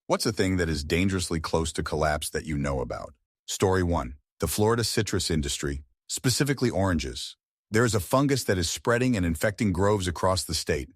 What's a thing that is dangerously close to collapse that you know about? Story 1. The Florida citrus industry, specifically oranges. There is a fungus that is spreading and infecting groves across the state.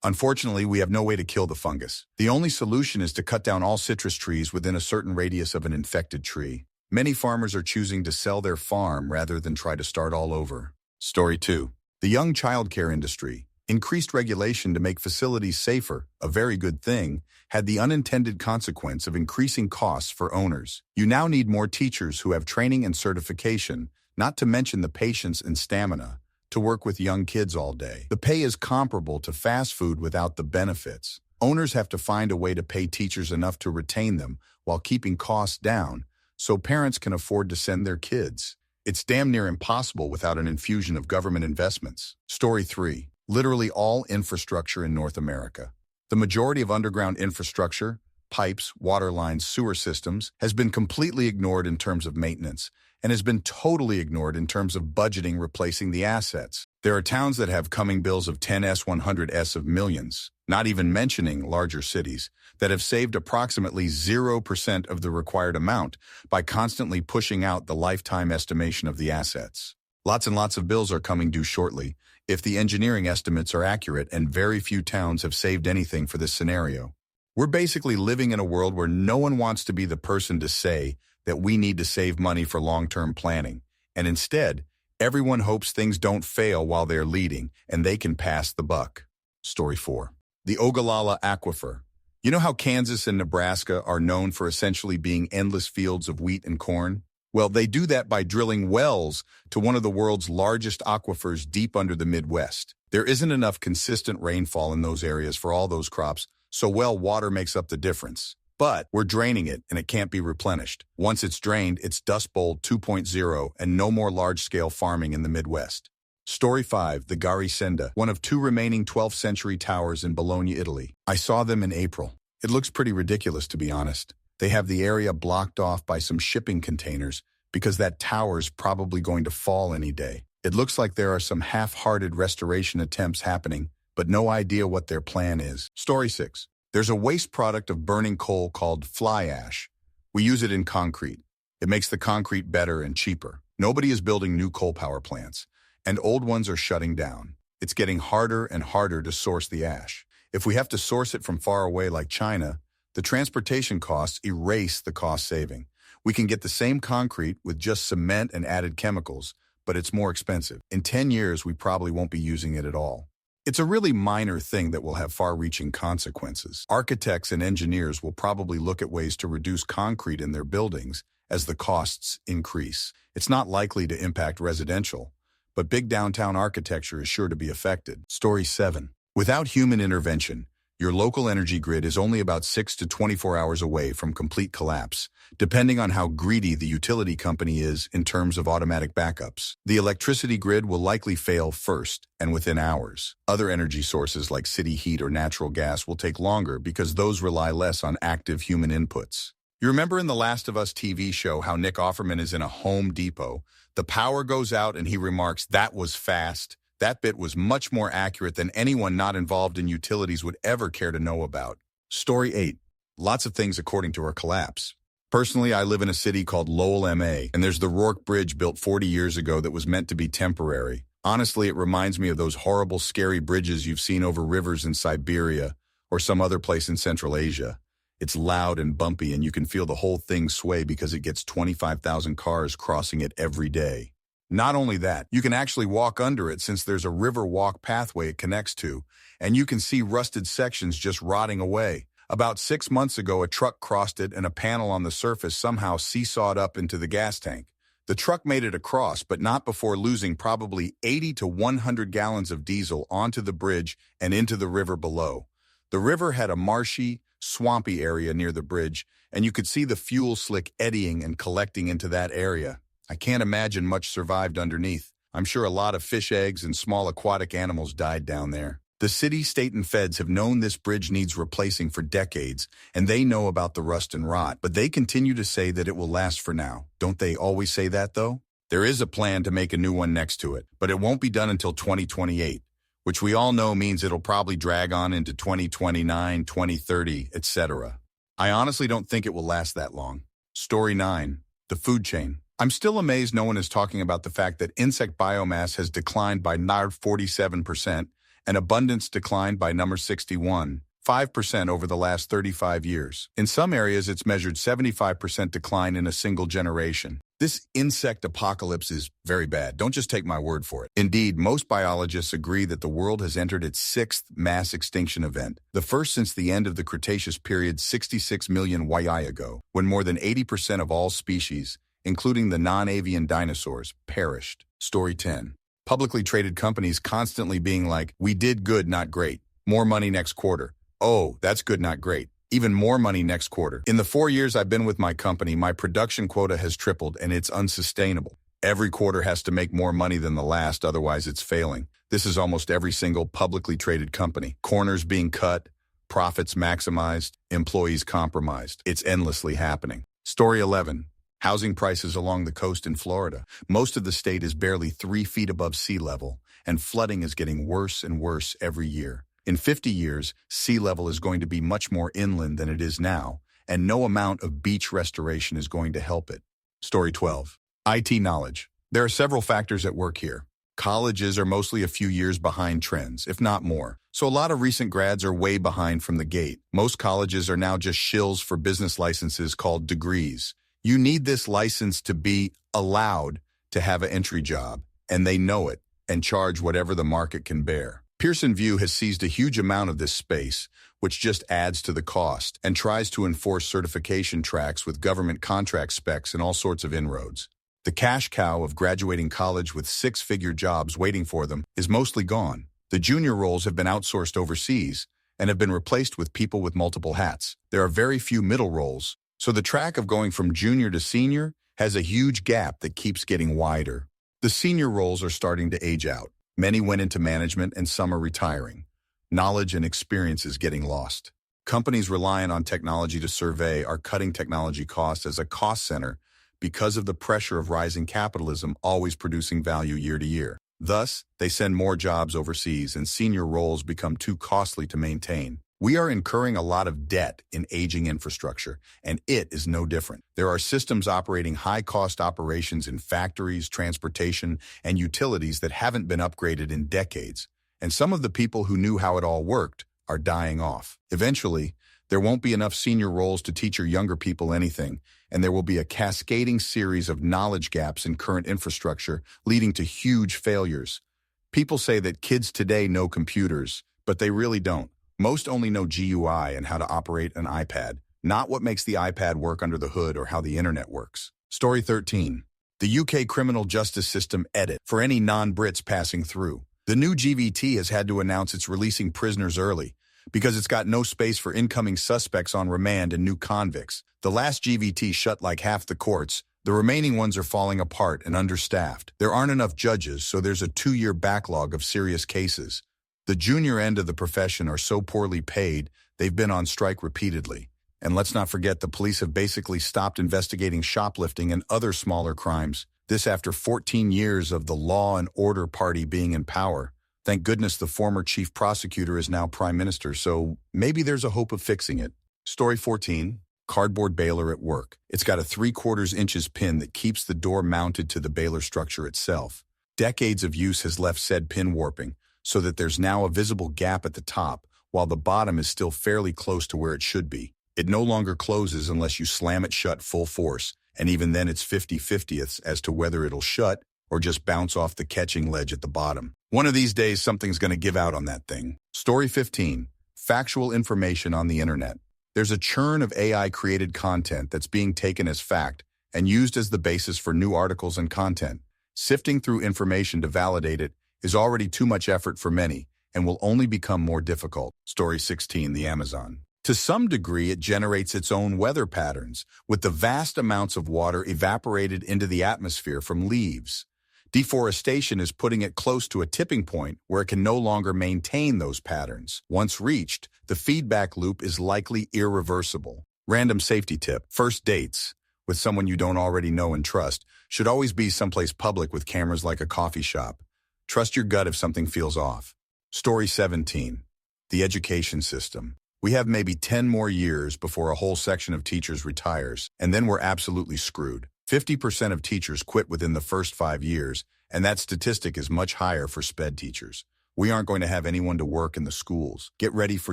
Unfortunately, we have no way to kill the fungus. The only solution is to cut down all citrus trees within a certain radius of an infected tree. Many farmers are choosing to sell their farm rather than try to start all over. Story 2. The young childcare industry. Increased regulation to make facilities safer, a very good thing, had the unintended consequence of increasing costs for owners. You now need more teachers who have training and certification, not to mention the patience and stamina, to work with young kids all day. The pay is comparable to fast food without the benefits. Owners have to find a way to pay teachers enough to retain them while keeping costs down, so parents can afford to send their kids. It's damn near impossible without an infusion of government investments. Story 3. Literally all infrastructure in North America. The majority of underground infrastructure, pipes, water lines, sewer systems, has been completely ignored in terms of maintenance, and has been totally ignored in terms of budgeting replacing the assets. There are towns that have coming bills of 10s, 100s of millions, not even mentioning larger cities, that have saved approximately 0% of the required amount by constantly pushing out the lifetime estimation of the assets. Lots and lots of bills are coming due shortly, if the engineering estimates are accurate, and very few towns have saved anything for this scenario. We're basically living in a world where no one wants to be the person to say that we need to save money for long-term planning, and instead, everyone hopes things don't fail while they're leading and they can pass the buck. Story 4. The Ogallala Aquifer. You know how Kansas and Nebraska are known for essentially being endless fields of wheat and corn? Well, they do that by drilling wells to one of the world's largest aquifers deep under the Midwest. There isn't enough consistent rainfall in those areas for all those crops, so well water makes up the difference. But we're draining it, and it can't be replenished. Once it's drained, it's Dust Bowl 2.0 and no more large-scale farming in the Midwest. Story 5. The Garisenda, one of 2 remaining 12th century towers in Bologna, Italy. I saw them in April. It looks pretty ridiculous, to be honest. They have the area blocked off by some shipping containers because that tower's probably going to fall any day. It looks like there are some half-hearted restoration attempts happening, but no idea what their plan is. Story 6. There's a waste product of burning coal called fly ash. We use it in concrete. It makes the concrete better and cheaper. Nobody is building new coal power plants, and old ones are shutting down. It's getting harder and harder to source the ash. If we have to source it from far away like China, the transportation costs erase the cost saving. We can get the same concrete with just cement and added chemicals, but it's more expensive. In 10 years, we probably won't be using it at all. It's a really minor thing that will have far-reaching consequences. Architects and engineers will probably look at ways to reduce concrete in their buildings as the costs increase. It's not likely to impact residential, but big downtown architecture is sure to be affected. Story 7. Without human intervention, your local energy grid is only about 6 to 24 hours away from complete collapse, depending on how greedy the utility company is in terms of automatic backups. The electricity grid will likely fail first and within hours. Other energy sources like city heat or natural gas will take longer because those rely less on active human inputs. You remember in the Last of Us TV show how Nick Offerman is in a Home Depot? The power goes out and he remarks, "That was fast." That bit was much more accurate than anyone not involved in utilities would ever care to know about. Story 8. Lots of things according to our collapse. Personally, I live in a city called Lowell, MA, and there's the Rourke Bridge built 40 years ago that was meant to be temporary. Honestly, it reminds me of those horrible, scary bridges you've seen over rivers in Siberia or some other place in Central Asia. It's loud and bumpy, and you can feel the whole thing sway because it gets 25,000 cars crossing it every day. Not only that, you can actually walk under it since there's a river walk pathway it connects to, and you can see rusted sections just rotting away. About 6 months ago, a truck crossed it and a panel on the surface somehow seesawed up into the gas tank. The truck made it across, but not before losing probably 80 to 100 gallons of diesel onto the bridge and into the river below. The river had a marshy, swampy area near the bridge, and you could see the fuel slick eddying and collecting into that area. I can't imagine much survived underneath. I'm sure a lot of fish eggs and small aquatic animals died down there. The city, state, and feds have known this bridge needs replacing for decades, and they know about the rust and rot, but they continue to say that it will last for now. Don't they always say that, though? There is a plan to make a new one next to it, but it won't be done until 2028, which we all know means it'll probably drag on into 2029, 2030, etc. I honestly don't think it will last that long. Story 9. The food chain. I'm still amazed no one is talking about the fact that insect biomass has declined by 47% and abundance declined by number 61. 5% over the last 35 years. In some areas, it's measured 75% decline in a single generation. This insect apocalypse is very bad. Don't just take my word for it. Indeed, most biologists agree that the world has entered its sixth mass extinction event, the first since the end of the Cretaceous period 66 million YI ago, when more than 80% of all species, including the non-avian dinosaurs, perished. Story 10. Publicly traded companies constantly being like, we did good, not great. More money next quarter. Oh, that's good, not great. Even more money next quarter. In the 4 years I've been with my company, my production quota has tripled and it's unsustainable. Every quarter has to make more money than the last, otherwise it's failing. This is almost every single publicly traded company. Corners being cut, profits maximized, employees compromised. It's endlessly happening. Story 11. Housing prices along the coast in Florida. Most of the state is barely 3 feet above sea level, and flooding is getting worse and worse every year. In 50 years, sea level is going to be much more inland than it is now, and no amount of beach restoration is going to help it. Story 12. IT knowledge. There are several factors at work here. Colleges are mostly a few years behind trends, if not more. So a lot of recent grads are way behind from the gate. Most colleges are now just shills for business licenses called degrees. You need this license to be allowed to have an entry job, and they know it, and charge whatever the market can bear. Pearson VUE has seized a huge amount of this space, which just adds to the cost, and tries to enforce certification tracks with government contract specs and all sorts of inroads. The cash cow of graduating college with 6-figure jobs waiting for them is mostly gone. The junior roles have been outsourced overseas and have been replaced with people with multiple hats. There are very few middle roles, so the track of going from junior to senior has a huge gap that keeps getting wider. The senior roles are starting to age out. Many went into management and some are retiring. Knowledge and experience is getting lost. Companies reliant on technology to survey are cutting technology costs as a cost center because of the pressure of rising capitalism always producing value year to year. Thus, they send more jobs overseas and senior roles become too costly to maintain. We are incurring a lot of debt in aging infrastructure, and it is no different. There are systems operating high-cost operations in factories, transportation, and utilities that haven't been upgraded in decades, and some of the people who knew how it all worked are dying off. Eventually, there won't be enough senior roles to teach your younger people anything, and there will be a cascading series of knowledge gaps in current infrastructure, leading to huge failures. People say that kids today know computers, but they really don't. Most only know GUI and how to operate an iPad, not what makes the iPad work under the hood or how the internet works. Story 13. The UK criminal justice system edit for any non-Brits passing through. The new GVT has had to announce it's releasing prisoners early because it's got no space for incoming suspects on remand and new convicts. The last GVT shut like half the courts. The remaining ones are falling apart and understaffed. There aren't enough judges, so there's a 2-year backlog of serious cases. The junior end of the profession are so poorly paid, they've been on strike repeatedly. And let's not forget the police have basically stopped investigating shoplifting and other smaller crimes. This after 14 years of the law and order party being in power. Thank goodness the former chief prosecutor is now prime minister, so maybe there's a hope of fixing it. Story 14. Cardboard baler at work. It's got a 3/4 inches pin that keeps the door mounted to the baler structure itself. Decades of use has left said pin warping, so that there's now a visible gap at the top, while the bottom is still fairly close to where it should be. It no longer closes unless you slam it shut full force, and even then it's 50/50ths as to whether it'll shut or just bounce off the catching ledge at the bottom. One of these days, something's going to give out on that thing. Story 15. Factual information on the internet. There's a churn of AI-created content that's being taken as fact and used as the basis for new articles and content. Sifting through information to validate it is already too much effort for many and will only become more difficult. Story 16, the Amazon. To some degree, it generates its own weather patterns, with the vast amounts of water evaporated into the atmosphere from leaves. Deforestation is putting it close to a tipping point where it can no longer maintain those patterns. Once reached, the feedback loop is likely irreversible. Random safety tip. First dates with someone you don't already know and trust should always be someplace public with cameras like a coffee shop. Trust your gut if something feels off. Story 17. The education system. We have maybe 10 more years before a whole section of teachers retires, and then we're absolutely screwed. 50% of teachers quit within the first 5 years, and that statistic is much higher for SPED teachers. We aren't going to have anyone to work in the schools. Get ready for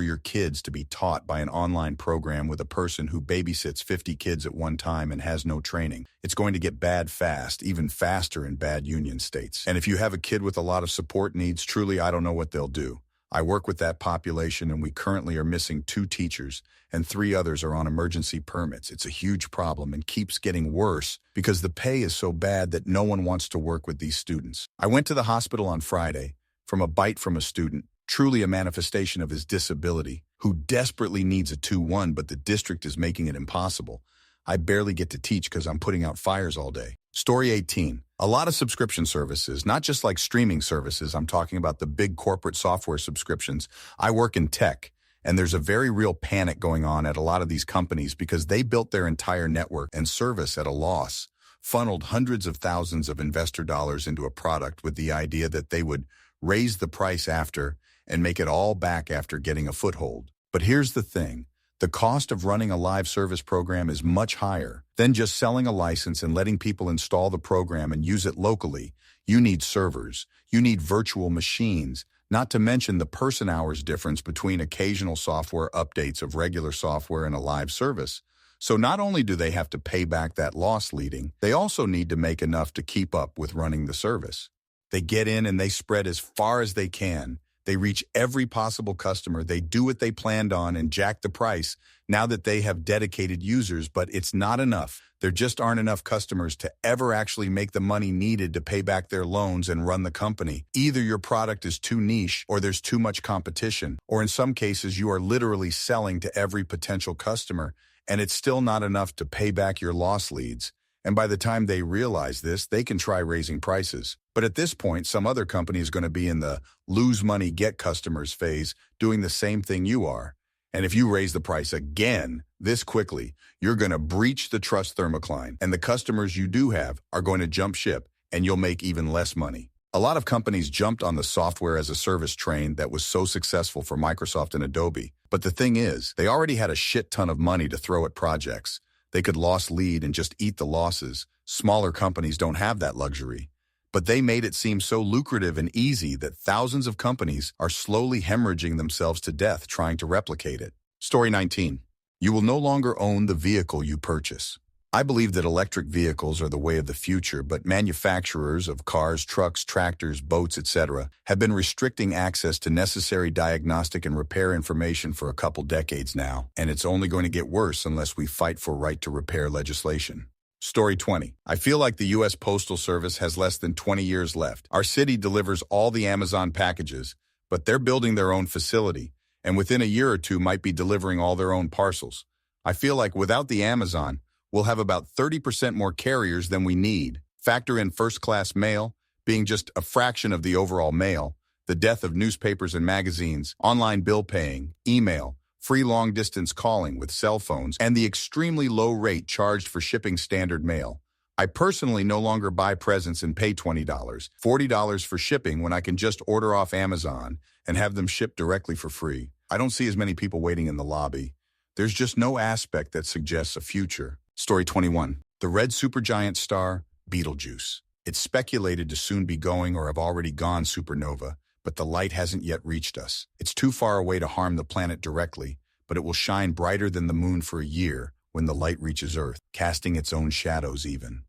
your kids to be taught by an online program with a person who babysits 50 kids at one time and has no training. It's going to get bad fast, even faster in bad union states. And if you have a kid with a lot of support needs, truly, I don't know what they'll do. I work with that population, and we currently are missing 2 teachers, and 3 others are on emergency permits. It's a huge problem and keeps getting worse because the pay is so bad that no one wants to work with these students. I went to the hospital on Friday from a bite from a student, truly a manifestation of his disability, who desperately needs a 2-1, but the district is making it impossible. I barely get to teach because I'm putting out fires all day. Story 18. A lot of subscription services, not just like streaming services, I'm talking about the big corporate software subscriptions. I work in tech, and there's a very real panic going on at a lot of these companies because they built their entire network and service at a loss, funneled hundreds of thousands of investor dollars into a product with the idea that they would raise the price after and make it all back after getting a foothold. But here's the thing. The cost of running a live service program is much higher than just selling a license and letting people install the program and use it locally. You need servers. You need virtual machines, not to mention the person-hours difference between occasional software updates of regular software and a live service. So not only do they have to pay back that loss leading, they also need to make enough to keep up with running the service. They get in and they spread as far as they can. They reach every possible customer. They do what they planned on and jack the price now that they have dedicated users, but it's not enough. There just aren't enough customers to ever actually make the money needed to pay back their loans and run the company. Either your product is too niche or there's too much competition, or in some cases you are literally selling to every potential customer and it's still not enough to pay back your loss leads. And by the time they realize this, they can try raising prices. But at this point, some other company is going to be in the lose money, get customers phase, doing the same thing you are. And if you raise the price again this quickly, you're going to breach the trust thermocline. And the customers you do have are going to jump ship, and you'll make even less money. A lot of companies jumped on the software as a service train that was so successful for Microsoft and Adobe. But the thing is, they already had a shit ton of money to throw at projects. They could loss lead and just eat the losses. Smaller companies don't have that luxury. But they made it seem so lucrative and easy that thousands of companies are slowly hemorrhaging themselves to death trying to replicate it. Story 19. You will no longer own the vehicle you purchase. I believe that electric vehicles are the way of the future, but manufacturers of cars, trucks, tractors, boats, etc. have been restricting access to necessary diagnostic and repair information for a couple decades now, and it's only going to get worse unless we fight for right to repair legislation. Story 20. I feel like the U.S. Postal Service has less than 20 years left. Our city delivers all the Amazon packages, but they're building their own facility, and within a year or two might be delivering all their own parcels. I feel like without the Amazon, we'll have about 30% more carriers than we need. Factor in first-class mail, being just a fraction of the overall mail, the death of newspapers and magazines, online bill paying, email, free long-distance calling with cell phones, and the extremely low rate charged for shipping standard mail. I personally no longer buy presents and pay $20, $40 for shipping when I can just order off Amazon and have them shipped directly for free. I don't see as many people waiting in the lobby. There's just no aspect that suggests a future. Story 21. The red supergiant star, Betelgeuse. It's speculated to soon be going or have already gone supernova, but the light hasn't yet reached us. It's too far away to harm the planet directly, but it will shine brighter than the moon for a year when the light reaches Earth, casting its own shadows even.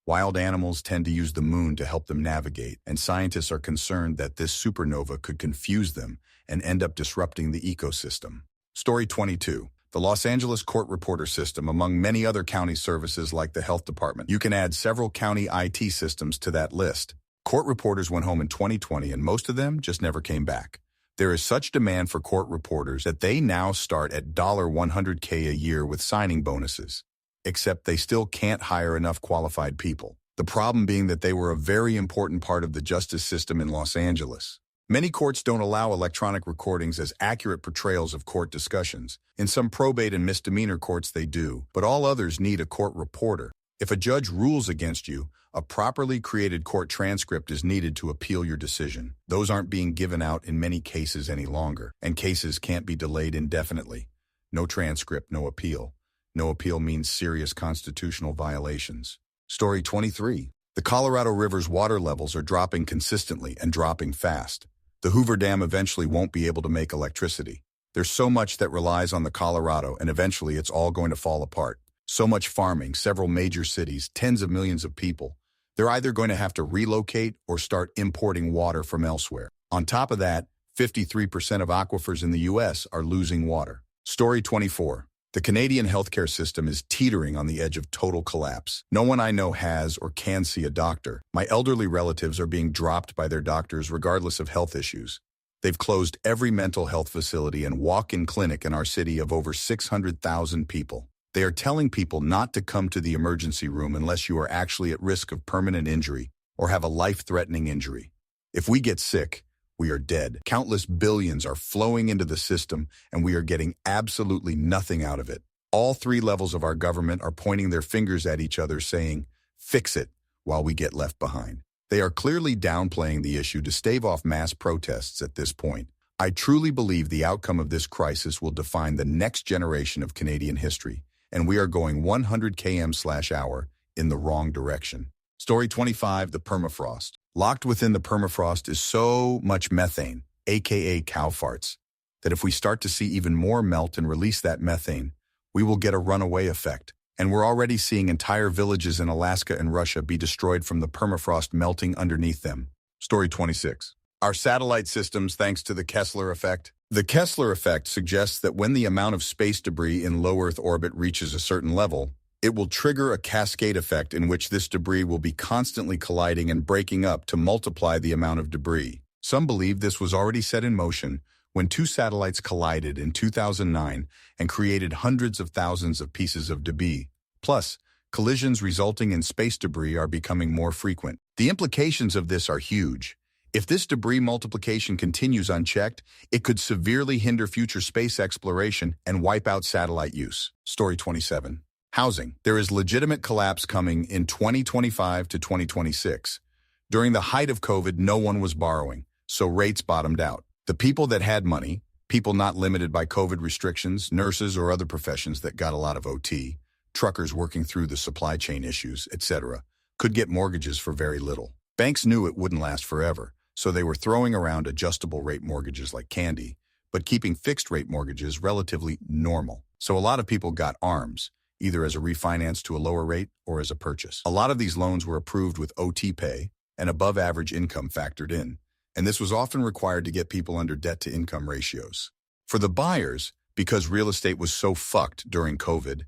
Wild animals tend to use the moon to help them navigate, and scientists are concerned that this supernova could confuse them and end up disrupting the ecosystem. Story 22. The Los Angeles Court Reporter System, among many other county services like the health department. You can add several county IT systems to that list. Court reporters went home in 2020, and most of them just never came back. There is such demand for court reporters that they now start at $100K a year with signing bonuses. Except they still can't hire enough qualified people. The problem being that they were a very important part of the justice system in Los Angeles. Many courts don't allow electronic recordings as accurate portrayals of court discussions. In some probate and misdemeanor courts they do, but all others need a court reporter. If a judge rules against you, a properly created court transcript is needed to appeal your decision. Those aren't being given out in many cases any longer, and cases can't be delayed indefinitely. No transcript, no appeal. No appeal means serious constitutional violations. Story 23. The Colorado River's water levels are dropping consistently and dropping fast. The Hoover Dam eventually won't be able to make electricity. There's so much that relies on the Colorado, and eventually it's all going to fall apart. So much farming, several major cities, tens of millions of people. They're either going to have to relocate or start importing water from elsewhere. On top of that, 53% of aquifers in the U.S. are losing water. Story 24. The Canadian healthcare system is teetering on the edge of total collapse. No one I know has or can see a doctor. My elderly relatives are being dropped by their doctors regardless of health issues. They've closed every mental health facility and walk-in clinic in our city of over 600,000 people. They are telling people not to come to the emergency room unless you are actually at risk of permanent injury or have a life-threatening injury. If we get sick, we are dead. Countless billions are flowing into the system, and we are getting absolutely nothing out of it. All three levels of our government are pointing their fingers at each other saying, "Fix it," while we get left behind. They are clearly downplaying the issue to stave off mass protests at this point. I truly believe the outcome of this crisis will define the next generation of Canadian history, and we are going 100 km/h in the wrong direction. Story 25, the permafrost. Locked within the permafrost is so much methane, aka cow farts, that if we start to see even more melt and release that methane, we will get a runaway effect. And we're already seeing entire villages in Alaska and Russia be destroyed from the permafrost melting underneath them. Story 26. Our satellite systems, thanks to the Kessler effect. The Kessler effect suggests that when the amount of space debris in low Earth orbit reaches a certain level, it will trigger a cascade effect in which this debris will be constantly colliding and breaking up to multiply the amount of debris. Some believe this was already set in motion when two satellites collided in 2009 and created hundreds of thousands of pieces of debris. Plus, collisions resulting in space debris are becoming more frequent. The implications of this are huge. If this debris multiplication continues unchecked, it could severely hinder future space exploration and wipe out satellite use. Story 27. Housing. There is legitimate collapse coming in 2025 to 2026. During the height of COVID, no one was borrowing, so rates bottomed out. The people that had money, people not limited by COVID restrictions, nurses or other professions that got a lot of OT, truckers working through the supply chain issues, etc., could get mortgages for very little. Banks knew it wouldn't last forever, so they were throwing around adjustable rate mortgages like candy, but keeping fixed rate mortgages relatively normal. So a lot of people got ARMs, either as a refinance to a lower rate or as a purchase. A lot of these loans were approved with OT pay and above average income factored in, and this was often required to get people under debt-to-income ratios. For the buyers, because real estate was so fucked during COVID,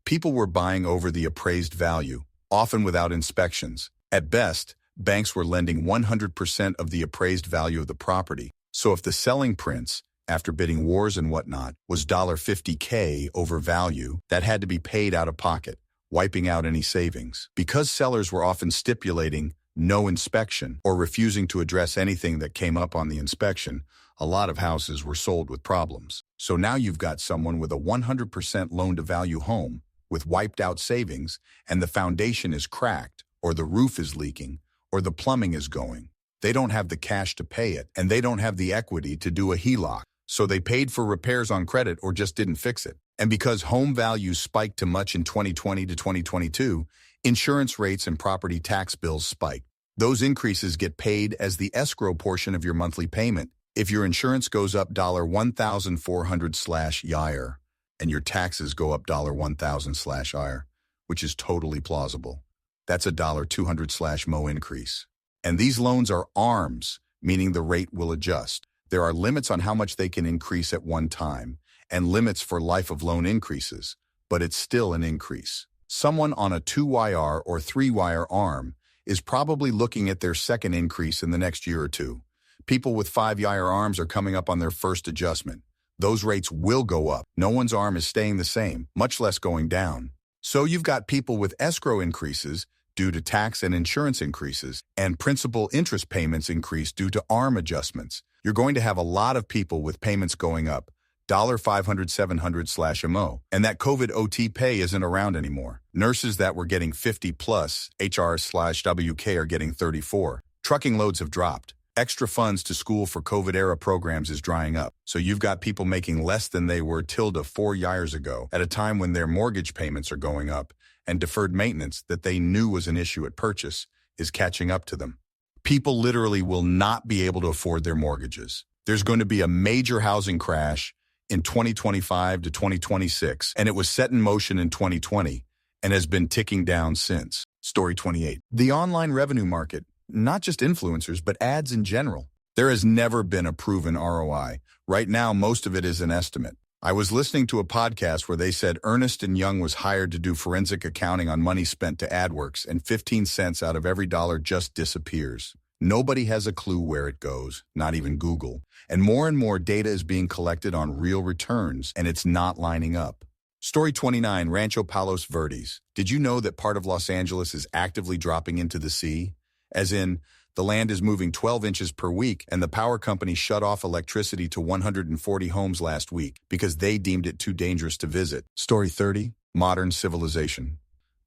people were buying over the appraised value, often without inspections. At best, banks were lending 100% of the appraised value of the property, so if the selling prince, after bidding wars and whatnot, was $50K over value, that had to be paid out of pocket, wiping out any savings. Because sellers were often stipulating no inspection or refusing to address anything that came up on the inspection, a lot of houses were sold with problems. So now you've got someone with a 100% loan-to-value home with wiped out savings, and the foundation is cracked, or the roof is leaking, or the plumbing is going. They don't have the cash to pay it, and they don't have the equity to do a HELOC. So they paid for repairs on credit or just didn't fix it. And because home values spiked too much in 2020 to 2022, insurance rates and property tax bills spiked. Those increases get paid as the escrow portion of your monthly payment. If your insurance goes up $1,400/year and your taxes go up $1,000/year, which is totally plausible, that's a $200/mo increase. And these loans are ARMs, meaning the rate will adjust. There are limits on how much they can increase at one time, and limits for life of loan increases, but it's still an increase. Someone on a 2-wire or 3-wire ARM is probably looking at their second increase in the next year or two. People with 5-wire ARMs are coming up on their first adjustment. Those rates will go up. No one's ARM is staying the same, much less going down. So you've got people with escrow increases due to tax and insurance increases, and principal interest payments increase due to ARM adjustments. You're going to have a lot of people with payments going up, $500-700/mo. And that COVID OT pay isn't around anymore. Nurses that were getting 50 plus HR/WK are getting 34. Trucking loads have dropped. Extra funds to school for COVID-era programs is drying up, so you've got people making less than they were 4 years ago at a time when their mortgage payments are going up and deferred maintenance that they knew was an issue at purchase is catching up to them. People literally will not be able to afford their mortgages. There's going to be a major housing crash in 2025 to 2026, and it was set in motion in 2020 and has been ticking down since. Story 28. The online revenue market, not just influencers, but ads in general. There has never been a proven ROI. Right now, most of it is an estimate. I was listening to a podcast where they said Ernst & Young was hired to do forensic accounting on money spent to AdWorks, and 15 cents out of every dollar just disappears. Nobody has a clue where it goes, not even Google. And more data is being collected on real returns, and it's not lining up. Story 29, Rancho Palos Verdes. Did you know that part of Los Angeles is actively dropping into the sea? As in, the land is moving 12 inches per week, and the power company shut off electricity to 140 homes last week because they deemed it too dangerous to visit. Story 30, Modern Civilization.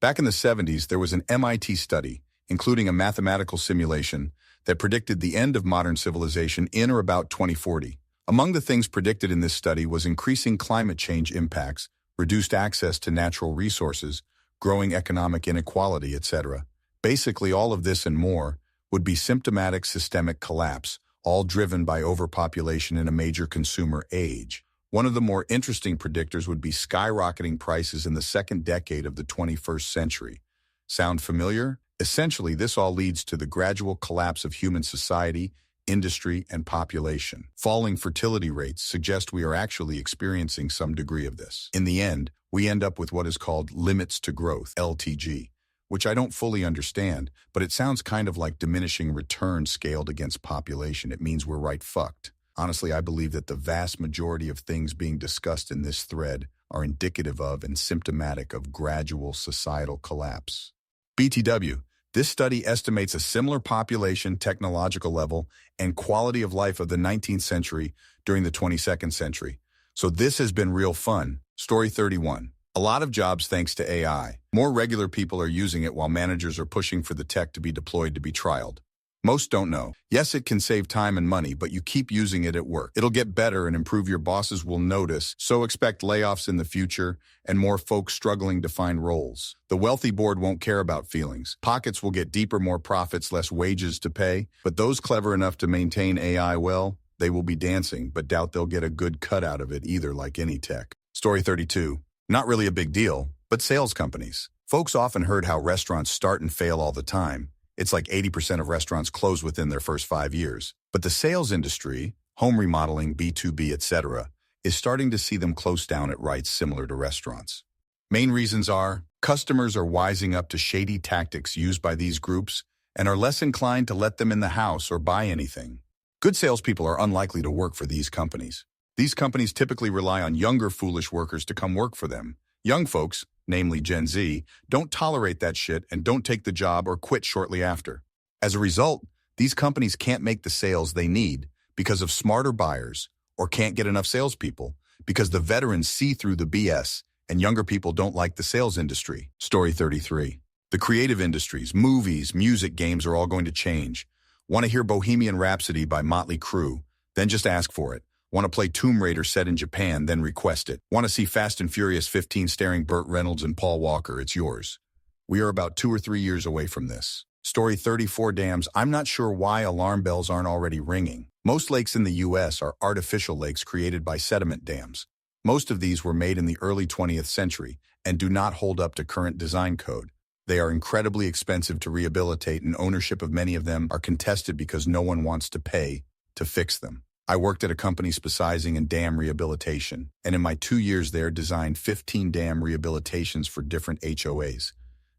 Back in the 70s, there was an MIT study, including a mathematical simulation, that predicted the end of modern civilization in or about 2040. Among the things predicted in this study was increasing climate change impacts, reduced access to natural resources, growing economic inequality, etc. Basically, all of this and more would be symptomatic systemic collapse, all driven by overpopulation in a major consumer age. One of the more interesting predictors would be skyrocketing prices in the second decade of the 21st century. Sound familiar? Essentially, this all leads to the gradual collapse of human society, industry, and population. Falling fertility rates suggest we are actually experiencing some degree of this. In the end, we end up with what is called limits to growth, LTG, which I don't fully understand, but it sounds kind of like diminishing returns scaled against population. It means we're right fucked. Honestly, I believe that the vast majority of things being discussed in this thread are indicative of and symptomatic of gradual societal collapse. BTW. This study estimates a similar population, technological level, and quality of life of the 19th century during the 22nd century. So this has been real fun. Story 31. A lot of jobs thanks to AI. More regular people are using it while managers are pushing for the tech to be deployed to be trialed. Most don't know. Yes, it can save time and money, but you keep using it at work. It'll get better and improve. Your bosses will notice, so expect layoffs in the future and more folks struggling to find roles. The wealthy board won't care about feelings. Pockets will get deeper, more profits, less wages to pay. But those clever enough to maintain AI, well, they will be dancing, but doubt they'll get a good cut out of it either, like any tech. Story 32. Not really a big deal, but sales companies. Folks often heard how restaurants start and fail all the time. It's like 80% of restaurants close within their first 5 years. But the sales industry, home remodeling, B2B, etc., is starting to see them close down at rates similar to restaurants. Main reasons are customers are wising up to shady tactics used by these groups and are less inclined to let them in the house or buy anything. Good salespeople are unlikely to work for these companies. These companies typically rely on younger, foolish workers to come work for them. Young folks, namely Gen Z, don't tolerate that shit and don't take the job or quit shortly after. As a result, these companies can't make the sales they need because of smarter buyers or can't get enough salespeople because the veterans see through the BS and younger people don't like the sales industry. Story 33. The creative industries, movies, music, games are all going to change. Want to hear Bohemian Rhapsody by Motley Crue? Then just ask for it. Want to play Tomb Raider set in Japan? Then request it. Want to see Fast and Furious 15 starring Burt Reynolds and Paul Walker? It's yours. We are about 2 or 3 years away from this. Story 34 dams. I'm not sure why alarm bells aren't already ringing. Most lakes in the U.S. are artificial lakes created by sediment dams. Most of these were made in the early 20th century and do not hold up to current design code. They are incredibly expensive to rehabilitate, and ownership of many of them are contested because no one wants to pay to fix them. I worked at a company specializing in dam rehabilitation, and in my 2 years there designed 15 dam rehabilitations for different HOAs.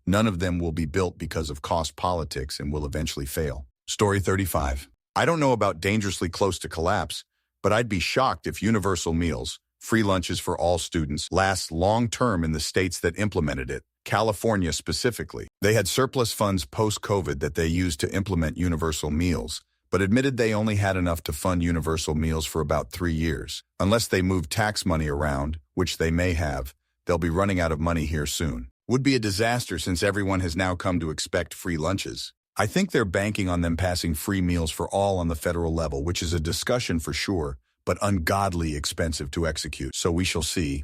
None of them will be built because of cost politics and will eventually fail. Story 35. I don't know about dangerously close to collapse, but I'd be shocked if universal meals, free lunches for all students, lasts long-term in the states that implemented it, California specifically. They had surplus funds post-COVID that they used to implement universal meals, but admitted they only had enough to fund universal meals for about 3 years. Unless they move tax money around, which they may have, they'll be running out of money here soon. Would be a disaster since everyone has now come to expect free lunches. I think they're banking on them passing free meals for all on the federal level, which is a discussion for sure, but ungodly expensive to execute. So we shall see.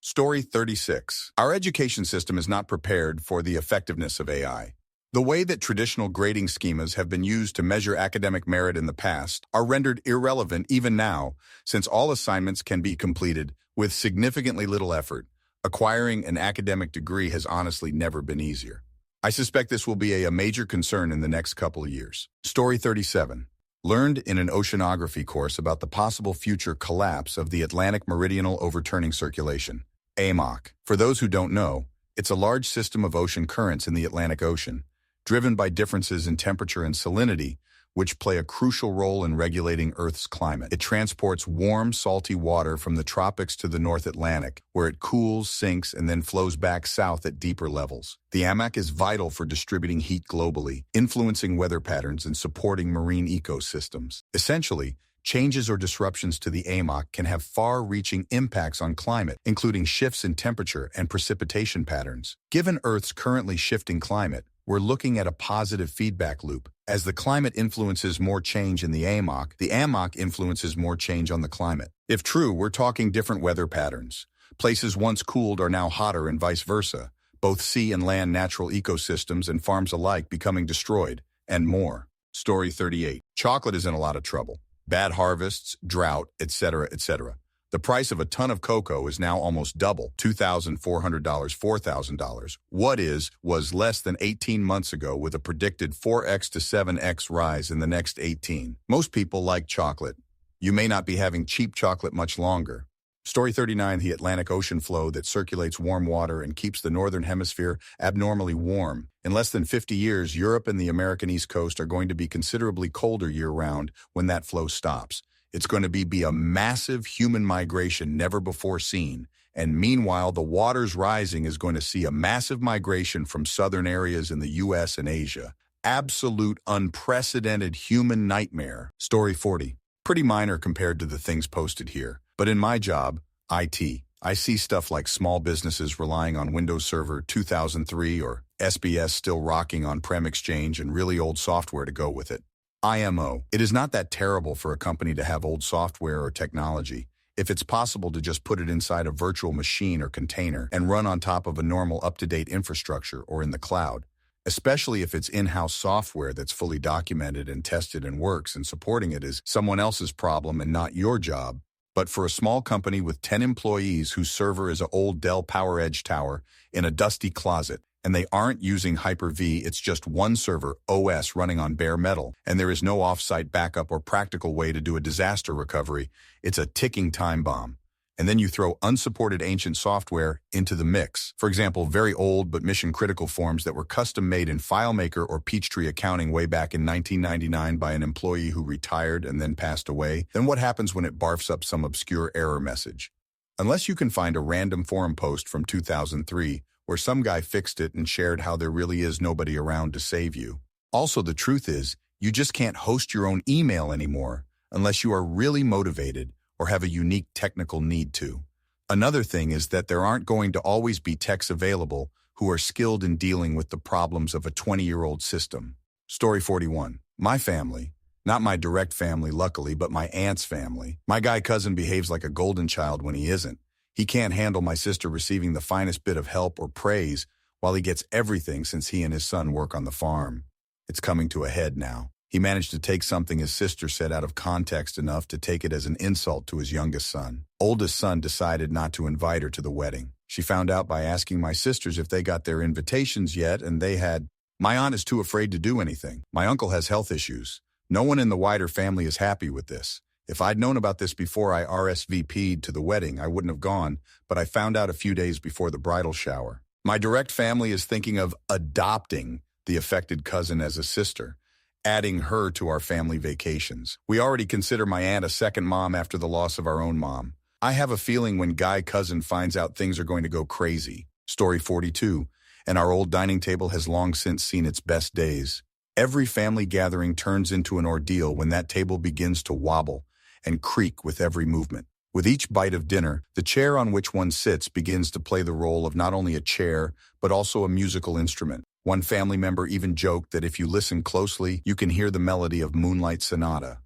Story 36. Our education system is not prepared for the effectiveness of AI. The way that traditional grading schemas have been used to measure academic merit in the past are rendered irrelevant even now, since all assignments can be completed with significantly little effort. Acquiring an academic degree has honestly never been easier. I suspect this will be a major concern in the next couple of years. Story 37. Learned in an oceanography course about the possible future collapse of the Atlantic Meridional Overturning Circulation, AMOC. For those who don't know, it's a large system of ocean currents in the Atlantic Ocean, driven by differences in temperature and salinity, which play a crucial role in regulating Earth's climate. It transports warm, salty water from the tropics to the North Atlantic, where it cools, sinks, and then flows back south at deeper levels. The AMOC is vital for distributing heat globally, influencing weather patterns and supporting marine ecosystems. Essentially, changes or disruptions to the AMOC can have far-reaching impacts on climate, including shifts in temperature and precipitation patterns. Given Earth's currently shifting climate, we're looking at a positive feedback loop. As the climate influences more change in the AMOC influences more change on the climate. If true, we're talking different weather patterns. Places once cooled are now hotter and vice versa, both sea and land natural ecosystems and farms alike becoming destroyed, and more. Story 38. Chocolate is in a lot of trouble. Bad harvests, drought, etc., etc. The price of a ton of cocoa is now almost double, $2,400, $4,000. Was less than 18 months ago with a predicted 4x to 7x rise in the next 18. Most people like chocolate. You may not be having cheap chocolate much longer. Story 39, the Atlantic Ocean flow that circulates warm water and keeps the northern hemisphere abnormally warm. In less than 50 years, Europe and the American East Coast are going to be considerably colder year-round when that flow stops. It's going to be a massive human migration never before seen. And meanwhile, the waters rising is going to see a massive migration from southern areas in the U.S. and Asia. Absolute unprecedented human nightmare. Story 40. Pretty minor compared to the things posted here. But in my job, IT, I see stuff like small businesses relying on Windows Server 2003 or SBS still rocking on-prem Exchange and really old software to go with it. IMO. It is not that terrible for a company to have old software or technology if it's possible to just put it inside a virtual machine or container and run on top of a normal up-to-date infrastructure or in the cloud, especially if it's in-house software that's fully documented and tested and works, and supporting it is someone else's problem and not your job. But for a small company with 10 employees whose server is an old Dell PowerEdge tower in a dusty closet, and they aren't using Hyper-V, it's just one server, OS, running on bare metal, and there is no off-site backup or practical way to do a disaster recovery, it's a ticking time bomb. And then you throw unsupported ancient software into the mix. For example, very old but mission-critical forms that were custom-made in FileMaker or Peachtree accounting way back in 1999 by an employee who retired and then passed away. Then what happens when it barfs up some obscure error message? Unless you can find a random forum post from 2003 where some guy fixed it and shared how there really is nobody around to save you. Also, the truth is, you just can't host your own email anymore unless you are really motivated or have a unique technical need to. Another thing is that there aren't going to always be techs available who are skilled in dealing with the problems of a 20-year-old system. Story 41. My family, not my direct family luckily, but my aunt's family. My guy cousin behaves like a golden child when he isn't. He can't handle my sister receiving the finest bit of help or praise while he gets everything since he and his son work on the farm. It's coming to a head now. He managed to take something his sister said out of context enough to take it as an insult to his youngest son. Oldest son decided not to invite her to the wedding. She found out by asking my sisters if they got their invitations yet, and they had. My aunt is too afraid to do anything. My uncle has health issues. No one in the wider family is happy with this. If I'd known about this before I RSVP'd to the wedding, I wouldn't have gone, but I found out a few days before the bridal shower. My direct family is thinking of adopting the affected cousin as a sister, adding her to our family vacations. We already consider my aunt a second mom after the loss of our own mom. I have a feeling when Guy Cousin finds out things are going to go crazy. Story 42. And our old dining table has long since seen its best days. Every family gathering turns into an ordeal when that table begins to wobble and creak with every movement. With each bite of dinner, the chair on which one sits begins to play the role of not only a chair, but also a musical instrument. One family member even joked that if you listen closely, you can hear the melody of Moonlight Sonata.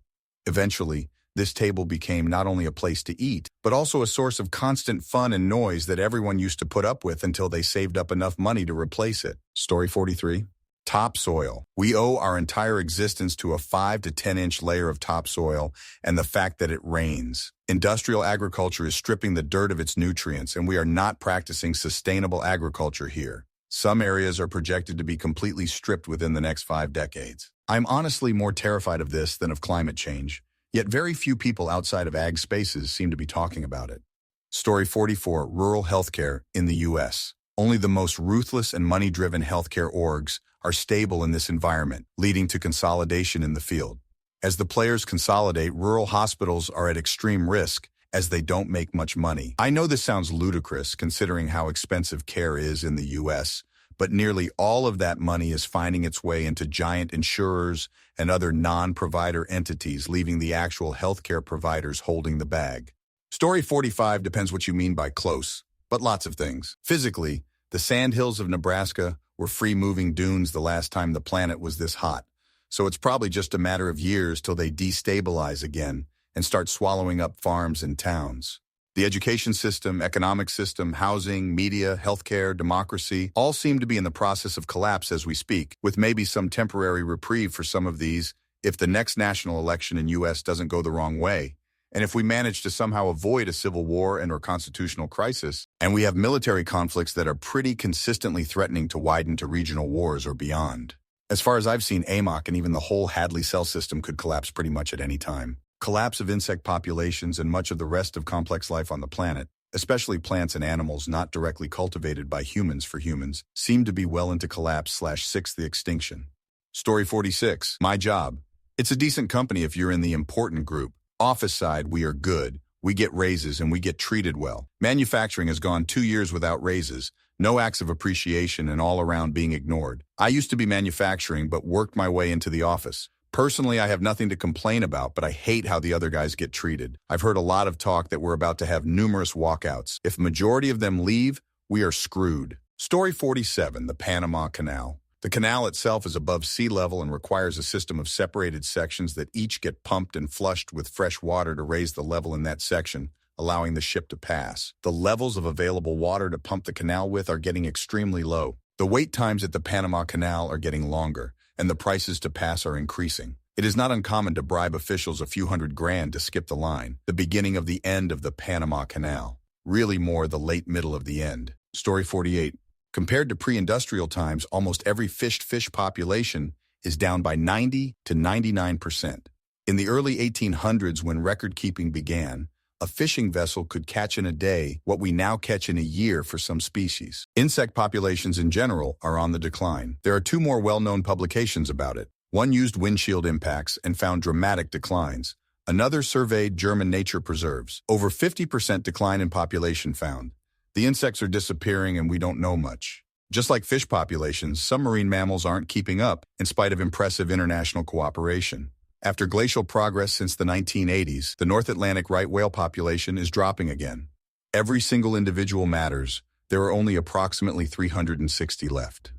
Eventually, this table became not only a place to eat, but also a source of constant fun and noise that everyone used to put up with until they saved up enough money to replace it. Story 43. Topsoil. We owe our entire existence to a 5 to 10-inch layer of topsoil and the fact that it rains. Industrial agriculture is stripping the dirt of its nutrients, and we are not practicing sustainable agriculture here. Some areas are projected to be completely stripped within the next 5 decades. I'm honestly more terrified of this than of climate change, yet very few people outside of ag spaces seem to be talking about it. Story 44. Rural healthcare in the U.S. Only the most ruthless and money-driven healthcare orgs are stable in this environment, leading to consolidation in the field. As the players consolidate, rural hospitals are at extreme risk as they don't make much money. I know this sounds ludicrous considering how expensive care is in the U.S., but nearly all of that money is finding its way into giant insurers and other non-provider entities, leaving the actual healthcare providers holding the bag. Story 45 depends what you mean by close, but lots of things. Physically, the sandhills of Nebraska were free-moving dunes the last time the planet was this hot, so it's probably just a matter of years till they destabilize again and start swallowing up farms and towns. The education system, economic system, housing, media, healthcare, democracy all seem to be in the process of collapse as we speak, with maybe some temporary reprieve for some of these if the next national election in U.S. doesn't go the wrong way. And if we manage to somehow avoid a civil war and/or constitutional crisis, and we have military conflicts that are pretty consistently threatening to widen to regional wars or beyond. As far as I've seen, AMOC and even the whole Hadley cell system could collapse pretty much at any time. Collapse of insect populations and much of the rest of complex life on the planet, especially plants and animals not directly cultivated by humans for humans, seem to be well into collapse/sixth extinction. Story 46. My job. It's a decent company if you're in the important group. Office side, we are good. We get raises and we get treated well. Manufacturing has gone 2 years without raises, no acts of appreciation, and all around being ignored. I used to be manufacturing but worked my way into the office. Personally, I have nothing to complain about, but I hate how the other guys get treated. I've heard a lot of talk that we're about to have numerous walkouts. If majority of them leave, we are screwed. Story 47. The Panama Canal. The canal itself is above sea level and requires a system of separated sections that each get pumped and flushed with fresh water to raise the level in that section, allowing the ship to pass. The levels of available water to pump the canal with are getting extremely low. The wait times at the Panama Canal are getting longer, and the prices to pass are increasing. It is not uncommon to bribe officials a few $100,000 to skip the line, the beginning of the end of the Panama Canal. Really more the late middle of the end. Story 48. Compared to pre-industrial times, almost every fished fish population is down by 90 to 99%. In the early 1800s, when record-keeping began, a fishing vessel could catch in a day what we now catch in a year for some species. Insect populations in general are on the decline. There are 2 more well-known publications about it. One used windshield impacts and found dramatic declines. Another surveyed German nature preserves. Over 50% decline in population found. The insects are disappearing and we don't know much. Just like fish populations, some marine mammals aren't keeping up in spite of impressive international cooperation. After glacial progress since the 1980s, the North Atlantic right whale population is dropping again. Every single individual matters. There are only approximately 360 left.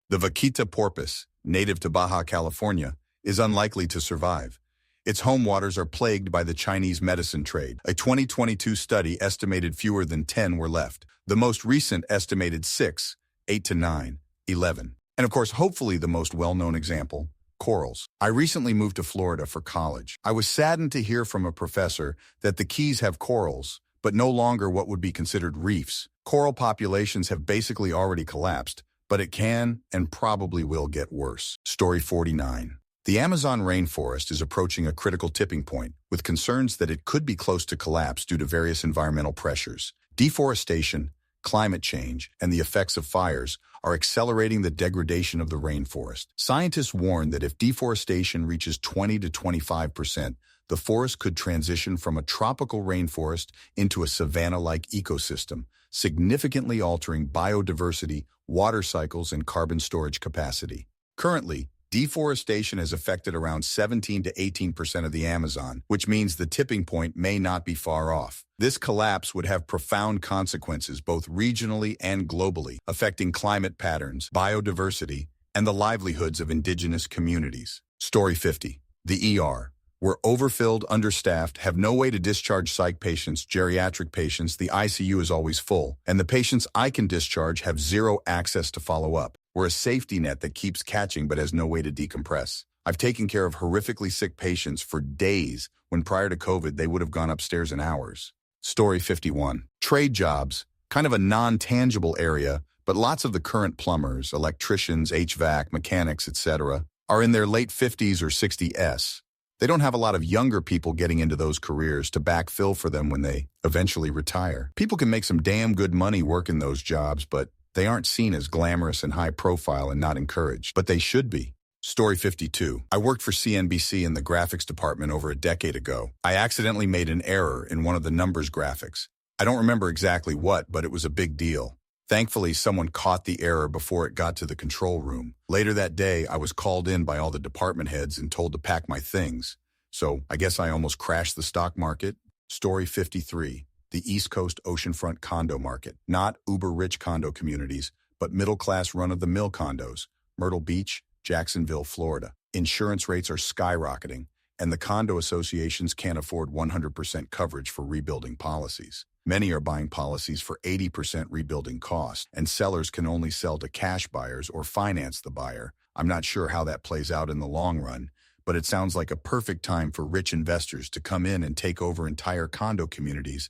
The vaquita porpoise, native to Baja California, is unlikely to survive. Its home waters are plagued by the Chinese medicine trade. A 2022 study estimated fewer than 10 were left. The most recent estimated 6, 8 to 9, 11. And of course, hopefully the most well-known example, corals. I recently moved to Florida for college. I was saddened to hear from a professor that the Keys have corals, but no longer what would be considered reefs. Coral populations have basically already collapsed, but it can and probably will get worse. Story 49. The Amazon rainforest is approaching a critical tipping point, with concerns that it could be close to collapse due to various environmental pressures. Deforestation, climate change, and the effects of fires are accelerating the degradation of the rainforest. Scientists warn that if deforestation reaches 20 to 25%, the forest could transition from a tropical rainforest into a savanna-like ecosystem, significantly altering biodiversity, water cycles, and carbon storage capacity. Currently, deforestation has affected around 17 to 18% of the Amazon, which means the tipping point may not be far off. This collapse would have profound consequences both regionally and globally, affecting climate patterns, biodiversity, and the livelihoods of indigenous communities. Story 50. The ER. We're overfilled, understaffed, have no way to discharge psych patients, geriatric patients, the ICU is always full, and the patients I can discharge have zero access to follow up. We're a safety net that keeps catching but has no way to decompress. I've taken care of horrifically sick patients for days when prior to COVID they would have gone upstairs in hours. Story 51. Trade jobs, kind of a non-tangible area, but lots of the current plumbers, electricians, HVAC, mechanics, etc., are in their late 50s or 60s. They don't have a lot of younger people getting into those careers to backfill for them when they eventually retire. People can make some damn good money working those jobs, but they aren't seen as glamorous and high profile and not encouraged. But they should be. Story 52. I worked for CNBC in the graphics department over a decade ago. I accidentally made an error in one of the numbers graphics. I don't remember exactly what, but it was a big deal. Thankfully, someone caught the error before it got to the control room. Later that day, I was called in by all the department heads and told to pack my things. So I guess I almost crashed the stock market. Story 53. The East Coast oceanfront condo market. Not uber-rich condo communities, but middle-class run-of-the-mill condos. Myrtle Beach, Jacksonville, Florida. Insurance rates are skyrocketing, and the condo associations can't afford 100% coverage for rebuilding policies. Many are buying policies for 80% rebuilding cost, and sellers can only sell to cash buyers or finance the buyer. I'm not sure how that plays out in the long run, but it sounds like a perfect time for rich investors to come in and take over entire condo communities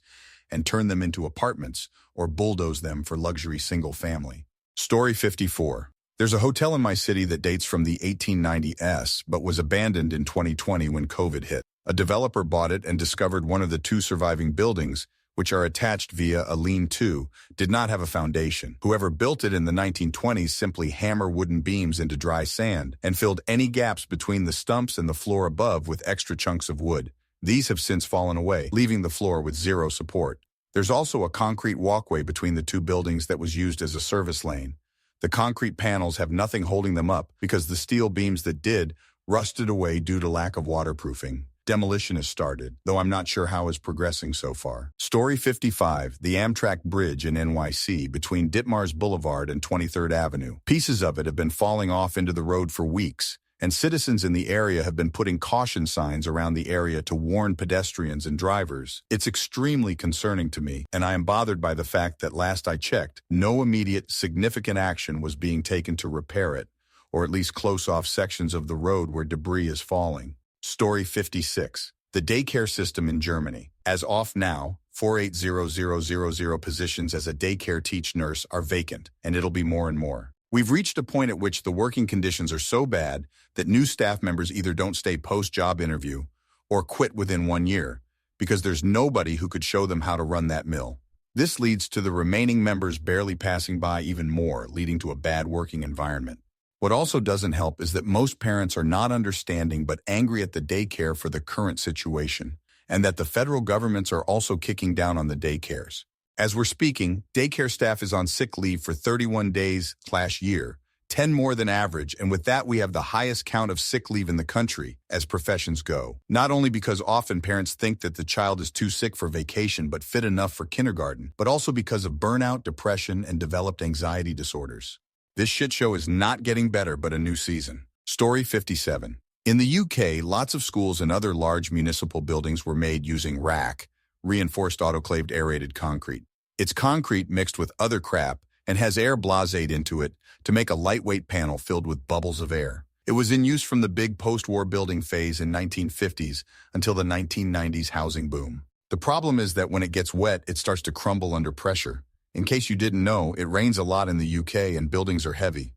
and turn them into apartments or bulldoze them for luxury single family. Story 54. There's a hotel in my city that dates from the 1890s, but was abandoned in 2020 when COVID hit. A developer bought it and discovered one of the two surviving buildings, which are attached via a lean-to, did not have a foundation. Whoever built it in the 1920s simply hammered wooden beams into dry sand and filled any gaps between the stumps and the floor above with extra chunks of wood. These have since fallen away, leaving the floor with zero support. There's also a concrete walkway between the two buildings that was used as a service lane. The concrete panels have nothing holding them up because the steel beams that did rusted away due to lack of waterproofing. Demolition has started, though I'm not sure how it's progressing so far. Story 55, the Amtrak Bridge in NYC between Ditmars Boulevard and 23rd Avenue. Pieces of it have been falling off into the road for weeks, and citizens in the area have been putting caution signs around the area to warn pedestrians and drivers. It's extremely concerning to me, and I am bothered by the fact that last I checked, no immediate, significant action was being taken to repair it, or at least close off sections of the road where debris is falling. Story 56. The daycare system in Germany. As of now, 480000 positions as a daycare teach nurse are vacant, and it'll be more and more. We've reached a point at which the working conditions are so bad that new staff members either don't stay post-job interview or quit within 1 year because there's nobody who could show them how to run that mill. This leads to the remaining members barely passing by even more, leading to a bad working environment. What also doesn't help is that most parents are not understanding but angry at the daycare for the current situation, and that the federal governments are also kicking down on the daycares. As we're speaking, daycare staff is on sick leave for 31 days/year, 10 more than average, and with that we have the highest count of sick leave in the country as professions go. Not only because often parents think that the child is too sick for vacation but fit enough for kindergarten, but also because of burnout, depression, and developed anxiety disorders. This shit show is not getting better but a new season. Story 57. In the UK, lots of schools and other large municipal buildings were made using RAC, reinforced autoclaved aerated concrete. It's concrete mixed with other crap and has air blased into it to make a lightweight panel filled with bubbles of air. It was in use from the big post-war building phase in 1950s until the 1990s housing boom. The problem is that when it gets wet, it starts to crumble under pressure. In case you didn't know, it rains a lot in the UK and buildings are heavy.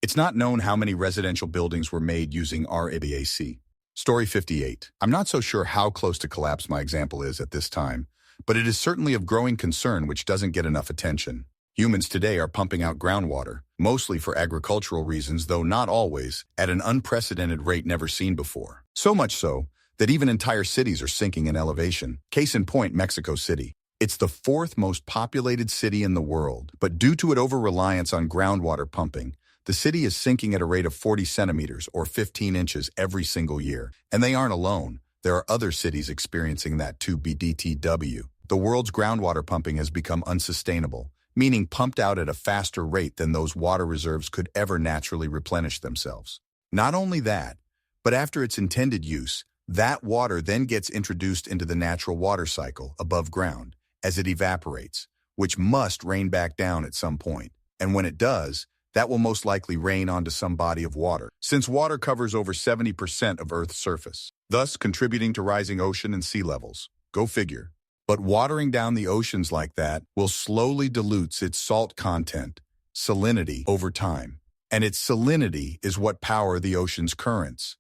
It's not known how many residential buildings were made using RAC. Story 58. I'm not so sure how close to collapse my example is at this time, but it is certainly of growing concern which doesn't get enough attention. Humans today are pumping out groundwater, mostly for agricultural reasons, though not always, at an unprecedented rate never seen before. So much so that even entire cities are sinking in elevation. Case in point, Mexico City. It's the 4th most populated city in the world, but due to its over-reliance on groundwater pumping, the city is sinking at a rate of 40 centimeters or 15 inches every single year. And they aren't alone. There are other cities experiencing that too. BDTW. The world's groundwater pumping has become unsustainable, meaning pumped out at a faster rate than those water reserves could ever naturally replenish themselves. Not only that, but after its intended use, that water then gets introduced into the natural water cycle above ground as it evaporates, which must rain back down at some point. And when it does, that will most likely rain onto some body of water, since water covers over 70% of Earth's surface, thus contributing to rising ocean and sea levels. Go figure. But watering down the oceans like that will slowly dilute its salt content, salinity, over time. And its salinity is what power the ocean's currents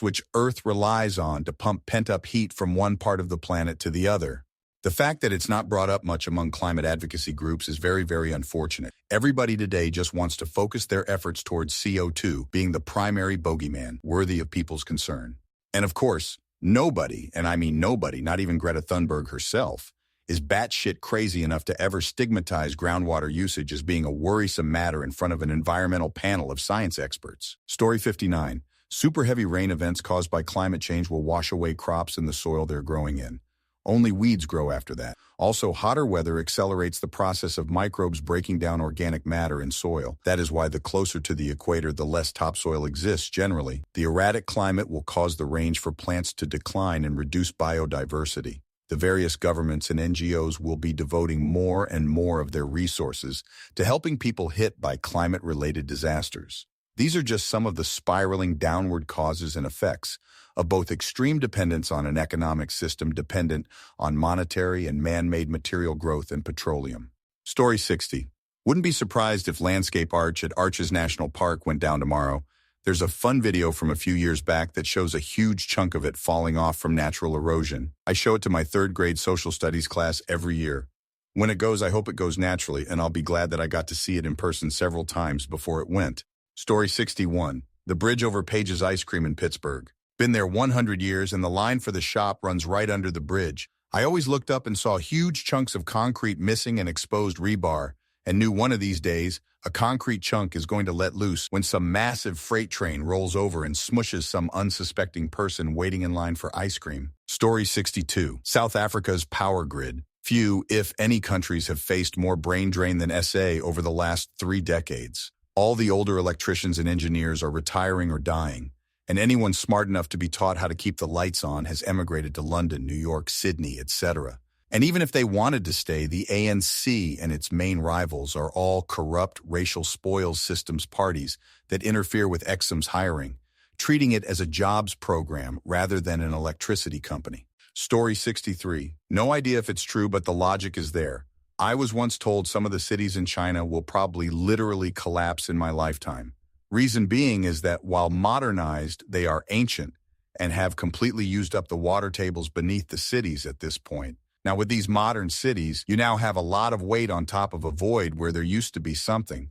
which Earth relies on to pump pent-up heat from one part of the planet to the other. The fact that it's not brought up much among climate advocacy groups is very, very unfortunate. Everybody today just wants to focus their efforts towards CO2 being the primary bogeyman worthy of people's concern. And of course, nobody, and I mean nobody, not even Greta Thunberg herself, is batshit crazy enough to ever stigmatize groundwater usage as being a worrisome matter in front of an environmental panel of science experts. Story 59. Super heavy rain events caused by climate change will wash away crops in the soil they're growing in. Only weeds grow after that. Also, hotter weather accelerates the process of microbes breaking down organic matter in soil. That is why the closer to the equator, the less topsoil exists generally. The erratic climate will cause the range for plants to decline and reduce biodiversity. The various governments and NGOs will be devoting more and more of their resources to helping people hit by climate-related disasters. These are just some of the spiraling downward causes and effects of both extreme dependence on an economic system dependent on monetary and man-made material growth and petroleum. Story 60. Wouldn't be surprised if landscape arch at Arches National Park went down tomorrow. There's a fun video from a few years back that shows a huge chunk of it falling off from natural erosion. I show it to my third grade social studies class every year. When it goes, I hope it goes naturally, and I'll be glad that I got to see it in person several times before it went. Story 61. The bridge over Page's Ice Cream in Pittsburgh. Been there 100 years, and the line for the shop runs right under the bridge. I always looked up and saw huge chunks of concrete missing and exposed rebar, and knew one of these days, a concrete chunk is going to let loose when some massive freight train rolls over and smushes some unsuspecting person waiting in line for ice cream. Story 62. South Africa's power grid. Few, if any, countries have faced more brain drain than SA over the last 3 decades. All the older electricians and engineers are retiring or dying, and anyone smart enough to be taught how to keep the lights on has emigrated to London, New York, Sydney, etc. And even if they wanted to stay, the ANC and its main rivals are all corrupt racial spoils systems parties that interfere with Exim's hiring, treating it as a jobs program rather than an electricity company. Story 63. No idea if it's true, but the logic is there. I was once told some of the cities in China will probably literally collapse in my lifetime. Reason being is that while modernized, they are ancient and have completely used up the water tables beneath the cities at this point. Now, with these modern cities, you now have a lot of weight on top of a void where there used to be something.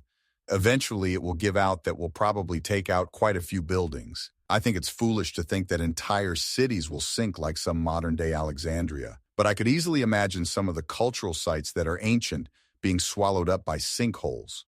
Eventually, it will give out that will probably take out quite a few buildings. I think it's foolish to think that entire cities will sink like some modern-day Alexandria. But I could easily imagine some of the cultural sites that are ancient being swallowed up by sinkholes.